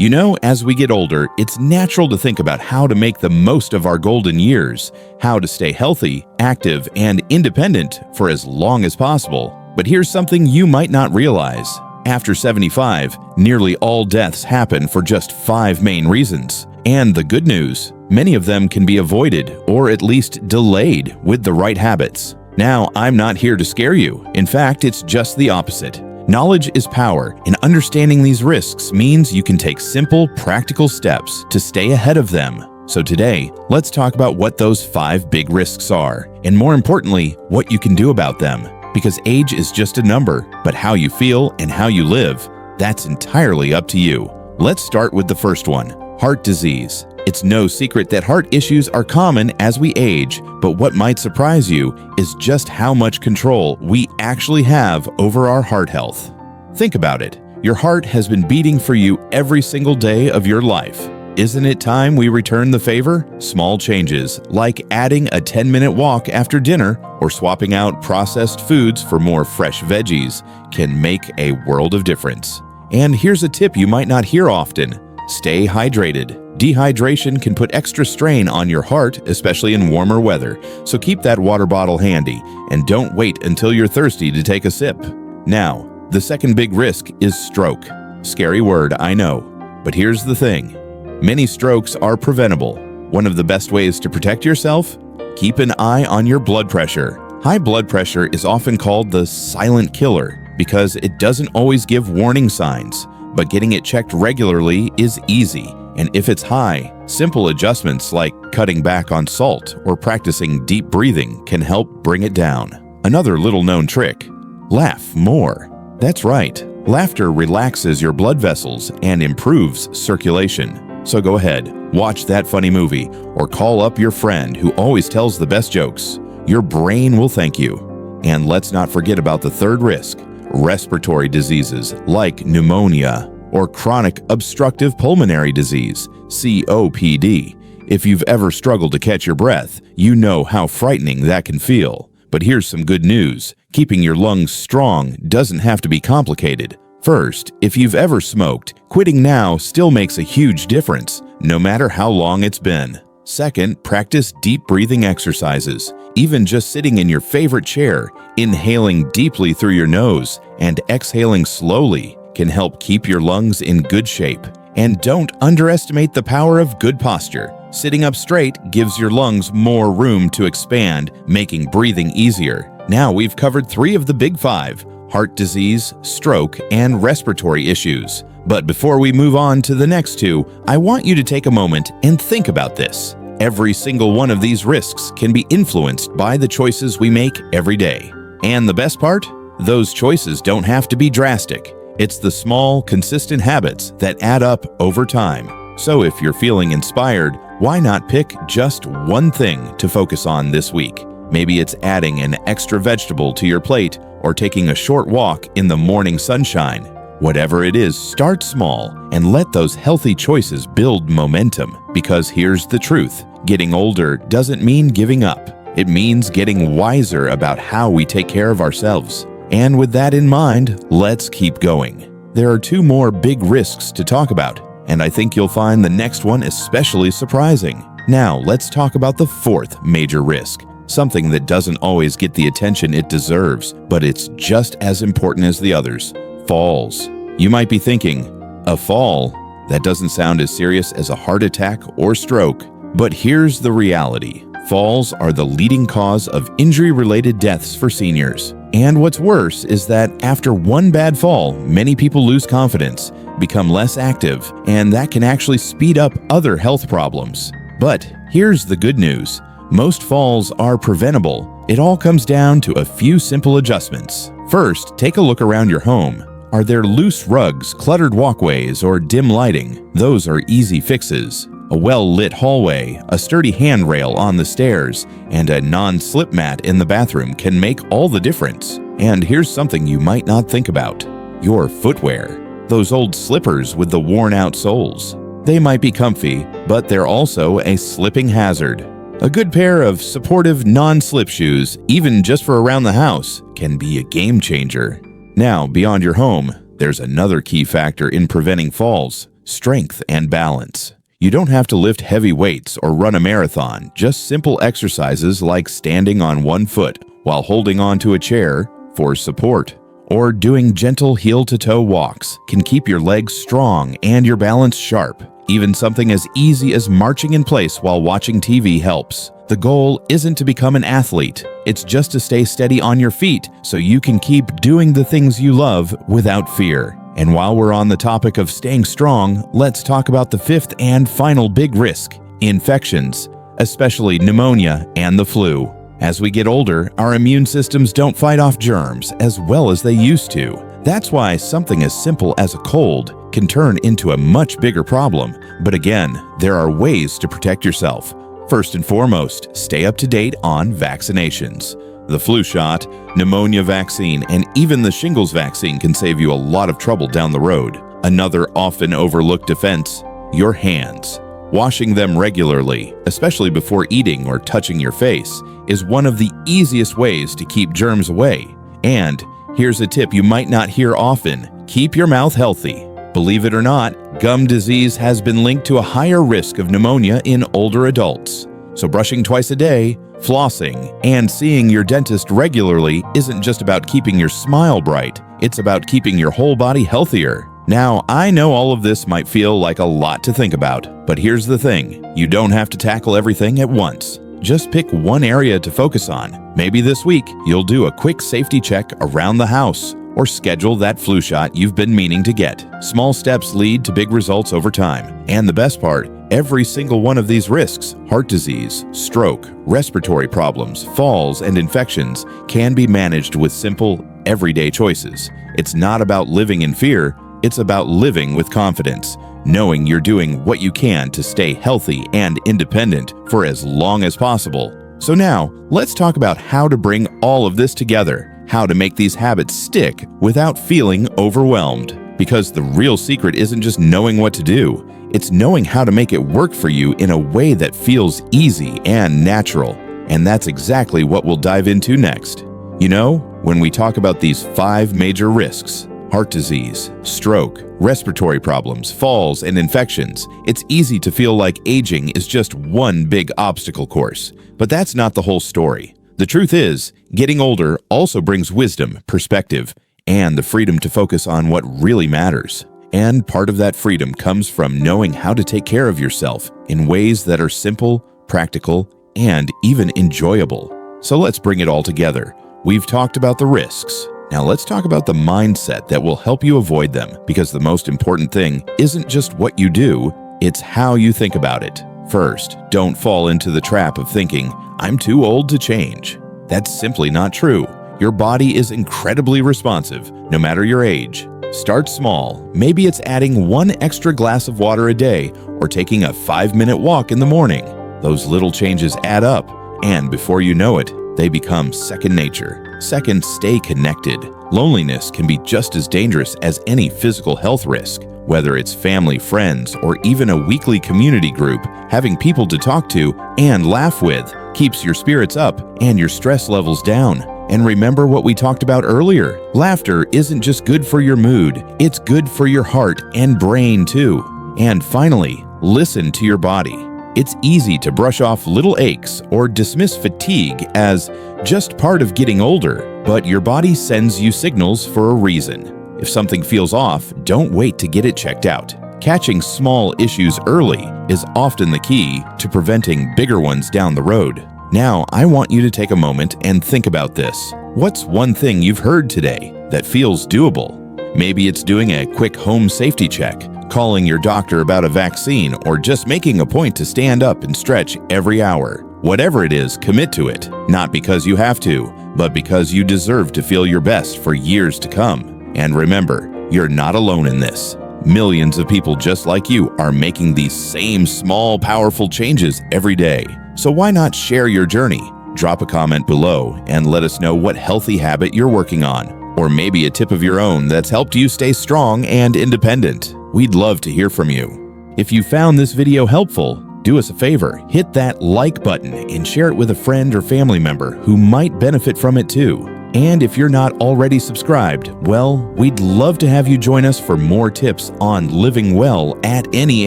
You know, as we get older, it's natural to think about how to make the most of our golden years, how to stay healthy, active, and independent for as long as possible. But here's something you might not realize. After 75, nearly all deaths happen for just 5 main reasons. And the good news, many of them can be avoided or at least delayed with the right habits. Now, I'm not here to scare you. In fact, it's just the opposite. Knowledge is power, and understanding these risks means you can take simple, practical steps to stay ahead of them. So today, let's talk about what those 5 big risks are, and more importantly, what you can do about them. Because age is just a number, but how you feel and how you live, that's entirely up to you. Let's start with the first one, heart disease. It's no secret that heart issues are common as we age, but what might surprise you is just how much control we actually have over our heart health. Think about it. Your heart has been beating for you every single day of your life. Isn't it time we return the favor? Small changes, like adding a 10-minute walk after dinner or swapping out processed foods for more fresh veggies, can make a world of difference. And here's a tip you might not hear often. Stay hydrated. Dehydration can put extra strain on your heart, especially in warmer weather, so keep that water bottle handy and don't wait until you're thirsty to take a sip. Now, the second big risk is stroke. Scary word, I know, but here's the thing. Many strokes are preventable. One of the best ways to protect yourself? Keep an eye on your blood pressure. High blood pressure is often called the silent killer because it doesn't always give warning signs, but getting it checked regularly is easy. And if it's high, simple adjustments like cutting back on salt or practicing deep breathing can help bring it down. Another little-known trick: laugh more. That's right, laughter relaxes your blood vessels and improves circulation. So go ahead, watch that funny movie or call up your friend who always tells the best jokes. Your brain will thank you. And let's not forget about the third risk, respiratory diseases like pneumonia or chronic obstructive pulmonary disease, COPD. If you've ever struggled to catch your breath, you know how frightening that can feel. But here's some good news. Keeping your lungs strong doesn't have to be complicated. First, if you've ever smoked, quitting now still makes a huge difference, no matter how long it's been. Second, practice deep breathing exercises. Even just sitting in your favorite chair, inhaling deeply through your nose and exhaling slowly can help keep your lungs in good shape. And don't underestimate the power of good posture. Sitting up straight gives your lungs more room to expand, making breathing easier. Now we've covered 3 of the big 5: heart disease, stroke, and respiratory issues. But before we move on to the next 2, I want you to take a moment and think about this. Every single one of these risks can be influenced by the choices we make every day. And the best part? Those choices don't have to be drastic. It's the small, consistent habits that add up over time. So if you're feeling inspired, why not pick just one thing to focus on this week? Maybe it's adding an extra vegetable to your plate or taking a short walk in the morning sunshine. Whatever it is, start small and let those healthy choices build momentum. Because here's the truth. Getting older doesn't mean giving up. It means getting wiser about how we take care of ourselves. And with that in mind, let's keep going. There are 2 more big risks to talk about, and I think you'll find the next one especially surprising. Now, let's talk about the 4th major risk, something that doesn't always get the attention it deserves, but it's just as important as the others: falls. You might be thinking, a fall? That doesn't sound as serious as a heart attack or stroke. But here's the reality. Falls are the leading cause of injury-related deaths for seniors. And what's worse is that after one bad fall, many people lose confidence, become less active, and that can actually speed up other health problems. But here's the good news. Most falls are preventable. It all comes down to a few simple adjustments. First, take a look around your home. Are there loose rugs, cluttered walkways, or dim lighting? Those are easy fixes. A well-lit hallway, a sturdy handrail on the stairs, and a non-slip mat in the bathroom can make all the difference. And here's something you might not think about: your footwear. Those old slippers with the worn-out soles. They might be comfy, but they're also a slipping hazard. A good pair of supportive non-slip shoes, even just for around the house, can be a game changer. Now, beyond your home, there's another key factor in preventing falls: strength and balance. You don't have to lift heavy weights or run a marathon. Just simple exercises like standing on one foot while holding onto a chair for support, or doing gentle heel-to-toe walks can keep your legs strong and your balance sharp. Even something as easy as marching in place while watching TV helps. The goal isn't to become an athlete. It's just to stay steady on your feet so you can keep doing the things you love without fear. And while we're on the topic of staying strong, let's talk about the fifth and final big risk: infections, especially pneumonia and the flu. As we get older, our immune systems don't fight off germs as well as they used to. That's why something as simple as a cold can turn into a much bigger problem. But again, there are ways to protect yourself. First and foremost, stay up to date on vaccinations. The flu shot, pneumonia vaccine, and even the shingles vaccine can save you a lot of trouble down the road. Another often overlooked defense: your hands. Washing them regularly, especially before eating or touching your face, is one of the easiest ways to keep germs away. And here's a tip you might not hear often: keep your mouth healthy. Believe it or not, gum disease has been linked to a higher risk of pneumonia in older adults. So brushing twice a day, flossing, and seeing your dentist regularly isn't just about keeping your smile bright, it's about keeping your whole body healthier. Now, I know all of this might feel like a lot to think about, but here's the thing: you don't have to tackle everything at once. Just pick one area to focus on. Maybe this week, you'll do a quick safety check around the house, or schedule that flu shot you've been meaning to get. Small steps lead to big results over time. And the best part, every single one of these risks, heart disease, stroke, respiratory problems, falls, and infections, can be managed with simple, everyday choices. It's not about living in fear, it's about living with confidence, knowing you're doing what you can to stay healthy and independent for as long as possible. So now, let's talk about how to bring all of this together, how to make these habits stick without feeling overwhelmed. Because the real secret isn't just knowing what to do, it's knowing how to make it work for you in a way that feels easy and natural. And that's exactly what we'll dive into next. You know, when we talk about these 5 major risks: heart disease, stroke, respiratory problems, falls, and infections, it's easy to feel like aging is just one big obstacle course. But that's not the whole story. The truth is, getting older also brings wisdom, perspective, and the freedom to focus on what really matters. And part of that freedom comes from knowing how to take care of yourself in ways that are simple, practical, and even enjoyable. So let's bring it all together. We've talked about the risks. Now let's talk about the mindset that will help you avoid them, because the most important thing isn't just what you do, it's how you think about it. First, don't fall into the trap of thinking, "I'm too old to change." That's simply not true. Your body is incredibly responsive, no matter your age. Start small. Maybe it's adding 1 extra glass of water a day or taking a 5-minute walk in the morning. Those little changes add up, and before you know it, they become second nature. Second, stay connected. Loneliness can be just as dangerous as any physical health risk. Whether it's family, friends, or even a weekly community group, having people to talk to and laugh with keeps your spirits up and your stress levels down. And remember what we talked about earlier. Laughter isn't just good for your mood, it's good for your heart and brain too. And finally, listen to your body. It's easy to brush off little aches or dismiss fatigue as just part of getting older, but your body sends you signals for a reason. If something feels off, don't wait to get it checked out. Catching small issues early is often the key to preventing bigger ones down the road. Now, I want you to take a moment and think about this. What's one thing you've heard today that feels doable? Maybe it's doing a quick home safety check, calling your doctor about a vaccine, or just making a point to stand up and stretch every hour. Whatever it is, commit to it, not because you have to, but because you deserve to feel your best for years to come. And remember, you're not alone in this. Millions of people just like you are making these same small, powerful changes every day. So why not share your journey? Drop a comment below and let us know what healthy habit you're working on, or maybe a tip of your own that's helped you stay strong and independent. We'd love to hear from you. If you found this video helpful, do us a favor, hit that like button and share it with a friend or family member who might benefit from it too. And if you're not already subscribed, well, we'd love to have you join us for more tips on living well at any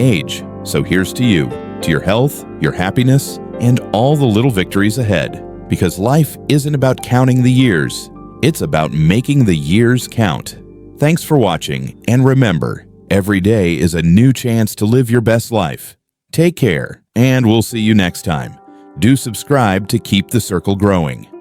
age. So here's to you, to your health, your happiness, and all the little victories ahead. Because life isn't about counting the years, it's about making the years count. Thanks for watching, and remember, every day is a new chance to live your best life. Take care, and we'll see you next time. Do subscribe to keep the circle growing.